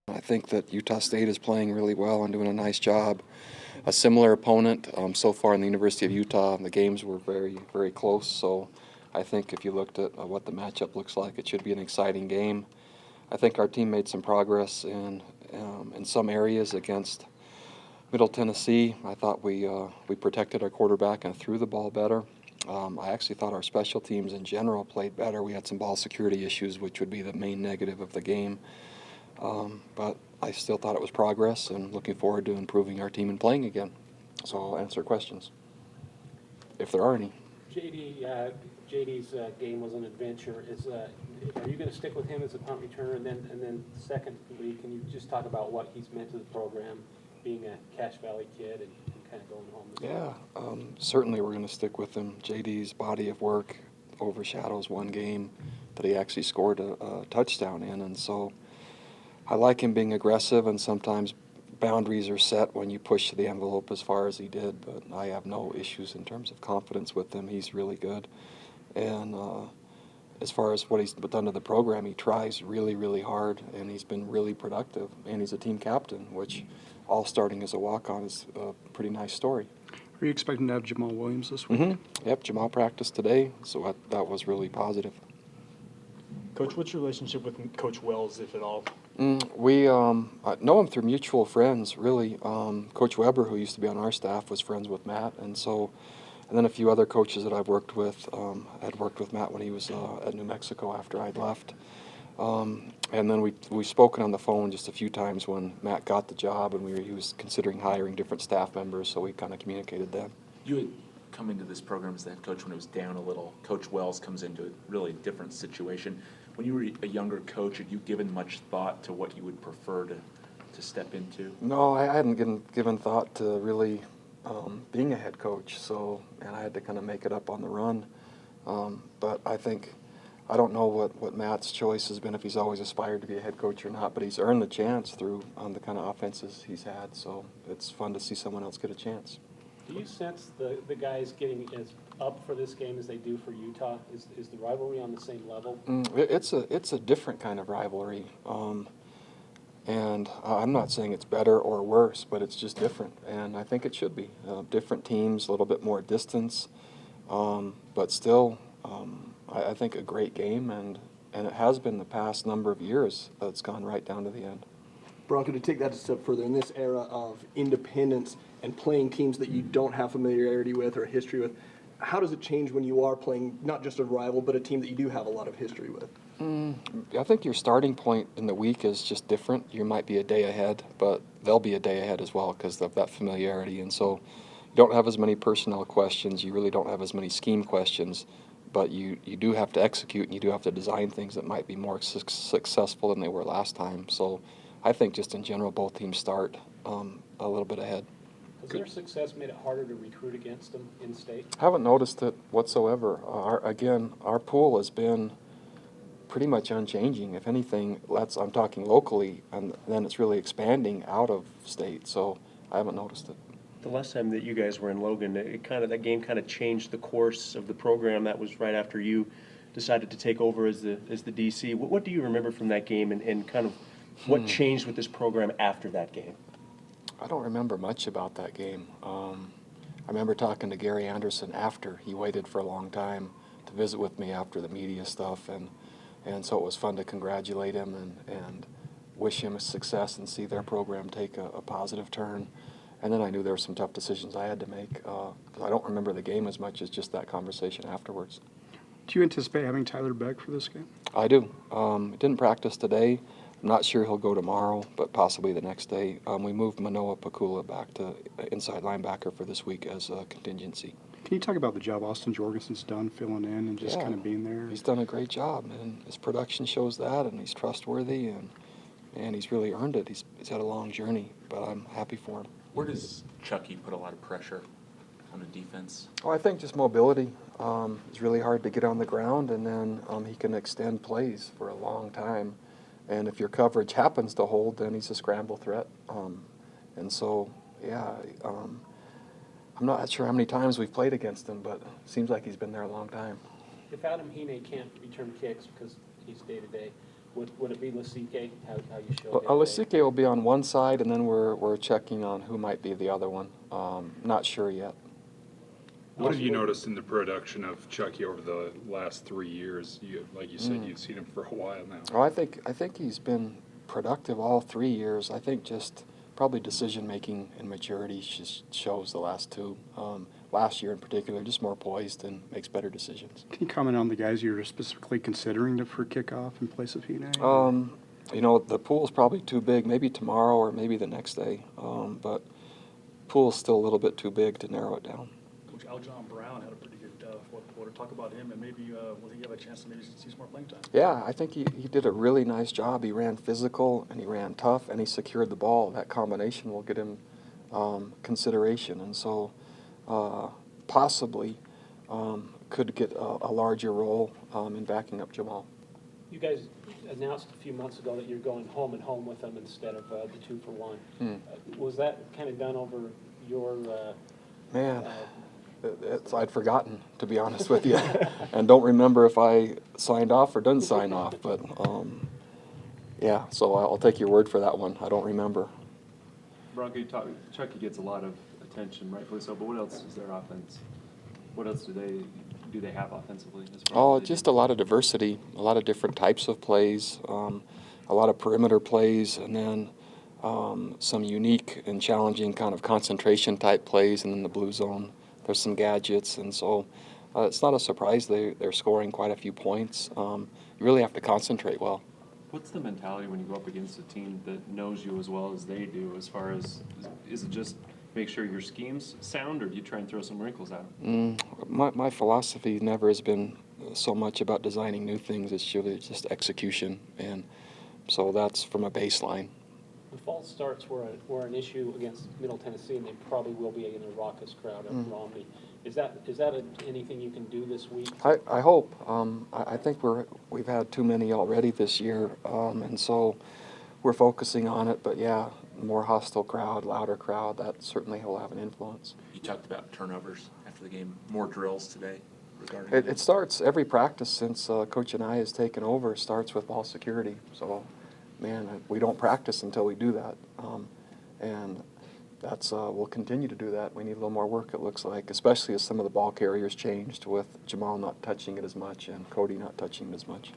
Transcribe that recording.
I think that Utah State is playing really well and doing a nice job. A similar opponent so far in the University of Utah. The games were very, very close, so I think if you looked at what the matchup looks like, it should be an exciting game. I think our team made some progress in some areas against Middle Tennessee. I thought we protected our quarterback and threw the ball better. I actually thought our special teams in general played better. We had some ball security issues, which would be the main negative of the game. But I still thought it was progress, and looking forward to improving our team and playing again. So I'll answer questions, if there are any. JD's game was an adventure. Are you going to stick with him as a punt returner? And then secondly, can you just talk about what he's meant to the program, being a Cache Valley kid and kind of going home? Yeah, certainly we're going to stick with him. JD's body of work overshadows one game that he actually scored a touchdown in, and so I like him being aggressive, and sometimes boundaries are set when you push the envelope as far as he did, but I have no issues in terms of confidence with him. He's really good. And as far as what he's done to the program, he tries really, really hard, and he's been really productive. And he's a team captain, which all starting as a walk-on is a pretty nice story. Are you expecting to have Jamal Williams this week? Mm-hmm. Yep, Jamal practiced today, so that was really positive. Coach, what's your relationship with Coach Wells, if at all? We know him through mutual friends, really. Coach Weber, who used to be on our staff, was friends with Matt, and then a few other coaches that I've worked with had worked with Matt when he was at New Mexico after I'd left. And then we've spoken on the phone just a few times when Matt got the job, and he was considering hiring different staff members, so we kind of communicated that. You had come into this program as the head coach when it was down a little. Coach Wells comes into a really different situation. When you were a younger coach, had you given much thought to what you would prefer to step into? No, I hadn't given thought to really being a head coach, and I had to kind of make it up on the run. But I don't know what Matt's choice has been, if he's always aspired to be a head coach or not, but he's earned the chance through the kind of offenses he's had, so it's fun to see someone else get a chance. Do you sense the guys getting as up for this game as they do for Utah? Is the rivalry on the same level? It's a different kind of rivalry, and I'm not saying it's better or worse, but it's just different, and I think it should be. Different teams, a little bit more distance, but still, I think a great game, and it has been the past number of years. It's gone right down to the end. Bronco, to take that a step further, in this era of independence and playing teams that you don't have familiarity with or history with, how does it change when you are playing not just a rival, but a team that you do have a lot of history with? I think your starting point in the week is just different. You might be a day ahead, but they'll be a day ahead as well because of that familiarity. And so you don't have as many personnel questions. You really don't have as many scheme questions, but you do have to execute, and you do have to design things that might be more successful than they were last time. So I think just in general, both teams start a little bit ahead. Has their success made it harder to recruit against them in state? Haven't noticed it whatsoever. Our pool has been pretty much unchanging. If anything, I'm talking locally, and then it's really expanding out of state. So I haven't noticed it. The last time that you guys were in Logan, that game kind of changed the course of the program. That was right after you decided to take over as the DC. What do you remember from that game, and kind of what changed with this program after that game? I don't remember much about that game. I remember talking to Gary Anderson after. He waited for a long time to visit with me after the media stuff, and so it was fun to congratulate him and wish him success and see their program take a positive turn. And then I knew there were some tough decisions I had to make. I don't remember the game as much as just that conversation afterwards. Do you anticipate having Tyler Beck for this game? I do. Didn't practice today. I'm not sure he'll go tomorrow, but possibly the next day. We moved Manoa Pakula back to inside linebacker for this week as a contingency. Can you talk about the job Austin Jorgensen's done filling in and just kind of being there? He's done a great job, and his production shows that, and he's trustworthy, and he's really earned it. He's had a long journey, but I'm happy for him. Where does Chucky put a lot of pressure on the defense? Oh, I think just mobility. It's really hard to get on the ground, and then he can extend plays for a long time. And if your coverage happens to hold, then he's a scramble threat. And so, I'm not sure how many times we've played against him, but it seems like he's been there a long time. If Adam Hine can't return kicks because he's day-to-day, would it be Lasike, how you show Well, day-to-day? Lasike will be on one side, and then we're checking on who might be the other one. Not sure yet. What have you noticed in the production of Chucky over the last 3 years? Like you said, you've seen him for a while now. Oh, I think he's been productive all 3 years. I think just probably decision-making and maturity just shows the last two. Last year in particular, just more poised and makes better decisions. Can you comment on the guys you're specifically considering for kickoff in place of Hine? You know, the pool's probably too big. Maybe tomorrow or maybe the next day. But pool's still a little bit too big to narrow it down. Coach Aljon Brown had a pretty good fourth quarter. Talk about him, and maybe will he have a chance to maybe see some more playing time? Yeah, I think he did a really nice job. He ran physical and he ran tough and he secured the ball. That combination will get him consideration, and so possibly could get a larger role in backing up Jamal. You guys announced a few months ago that you're going home and home with them instead of the 2-for-1. Was that kind of done over your Man, I'd forgotten, to be honest with you, and don't remember if I signed off or didn't sign off. But yeah, so I'll take your word for that one. I don't remember. Bronco, Chucky gets a lot of attention, rightfully so. But what else is their offense? What else do they have offensively? Oh, just a lot of diversity, a lot of different types of plays, a lot of perimeter plays, and then some unique and challenging kind of concentration type plays, and in the blue zone there's some gadgets, and so it's not a surprise they're scoring quite a few points. You really have to concentrate well. What's the mentality when you go up against a team that knows you as well as they do? As far as, is it just make sure your scheme's sound, or do you try and throw some wrinkles at them? My philosophy never has been so much about designing new things. It's really just execution, and so that's from a baseline. The false starts were an issue against Middle Tennessee, and they probably will be in a raucous crowd at Romney. Is that anything you can do this week? I hope. I think we've had too many already this year, and so we're focusing on it. But yeah, more hostile crowd, louder crowd, that certainly will have an influence. You talked about turnovers after the game. More drills today regarding It starts every practice since Coach and I has taken over. Starts with ball security. So, man, we don't practice until we do that, and that's we'll continue to do that. We need a little more work, it looks like, especially as some of the ball carriers changed with Jamal not touching it as much and Cody not touching it as much.